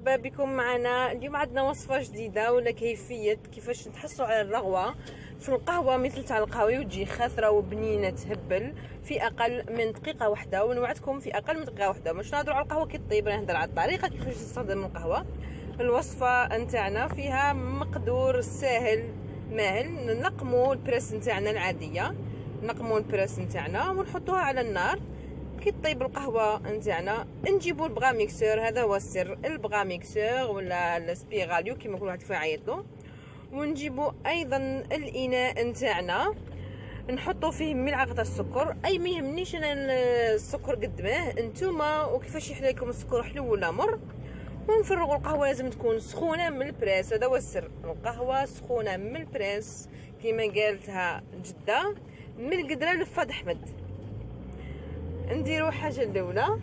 مرحبا بكم معنا. اليوم عندنا وصفة جديدة ولا كيفية كيفاش نتحصلوا على الرغوة في القهوة مثل تاع القهوة وتجي خاثرة وبنينة تهبل في أقل من دقيقة واحدة، ونوعدكم في أقل من دقيقة واحدة. مش نهضروا على القهوة كي طيب، نهضر على الطريقة كيفاش تستخدم القهوة. الوصفة نتاعنا فيها مقدور ساهل ماهل. نقموا البريس نتاعنا العادية، نقموا البريس نتاعنا ونحطوها على النار. كي طيب القهوه نتاعنا نجيبوا البغا ميكسور، هذا هو السر، البغا ميكسور ولا السبيغاليو كيما كل واحد فيها يعيطلو. ونجيبوا ايضا الاناء نتاعنا نحطوا فيه ملعقه السكر، اي ما يهمنيش انا السكر قد ما انتوما وكيفاش يحلى لكم السكر حلو ولا مر. ونفرغوا القهوه، لازم تكون سخونه من البريس، هذا هو السر، القهوه سخونه من البريس كيما قالتها جده من القدره لفاد احمد. نديرو حاجه الاولى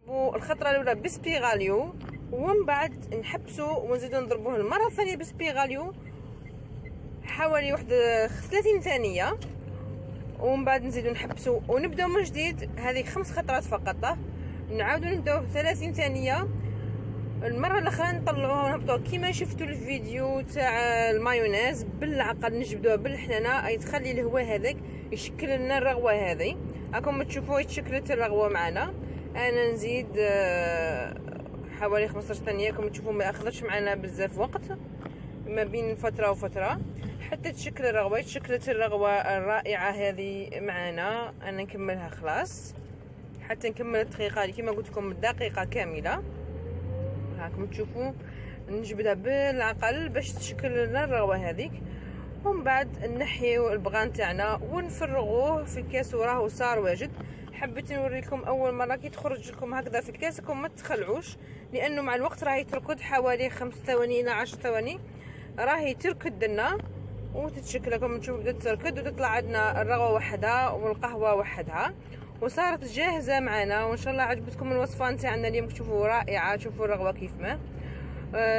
الخطره الاولى بسبيغاليو، ومن بعد نحبسو ونزيدو نضربوه المره الثانيه بسبيغاليو حوالي واحد 30 ثانيه، ومن بعد نزيدو نحبسو ونبداو من جديد. هذه 5 خطرات فقط، نعاودو نبداو 30 ثانيه. المره الاخرى نطلعوها ونهبطوها كيما شفتوا الفيديو تاع المايونيز، بالعقل نجبدوها بالحنانه، اي تخلي الهواء هذاك يشكل لنا الرغوه هذه. راكم تشوفوا يتشكلت الرغوه معنا. انا نزيد حوالي 15 ثانيه، راكم تشوفوا ما اخذتش معنا بزاف وقت ما بين فتره وفتره حتى تشكل الرغوه. تشكلت الرغوه الرائعه هذه معنا. انا نكملها خلاص حتى نكمل الدقيقه كيما قلت لكم الدقيقه كامله. راكم تشوفوا نجبدها بالعقل باش تشكل لنا الرغوه هذيك، ومن بعد نحيو البغان تاعنا ونفرغوه في الكاس وراه صار واجد. حبيت نوريكم اول مره كي تخرج لكم هكذا في الكاس راكم ما تخلعوش، لانه مع الوقت راهي تركد حوالي 5 ثواني الى 10 ثواني راهي تركد لنا وتتشكل. راكم تشوفوا بدات تركد وتطلع عندنا الرغوه وحدها والقهوه وحدها وصارت جاهزه معنا. وان شاء الله عجبتكم الوصفه نتاعنا اليوم، تشوفوا رائعه، شوفوا الرغوه كيف ما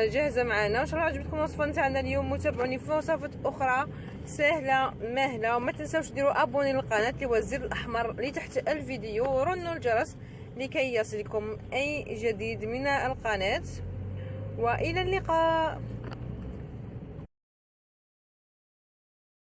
جاهزه معنا. ان شاء الله عجبتكم الوصفه نتاعنا اليوم، وتابعوني في وصفات اخرى سهله ماهله. وما تنساوش ديروا ابوني للقناه اللي هو الزر الاحمر اللي تحت الفيديو، ورنوا الجرس لكي يصلكم اي جديد من القناه. والى اللقاء.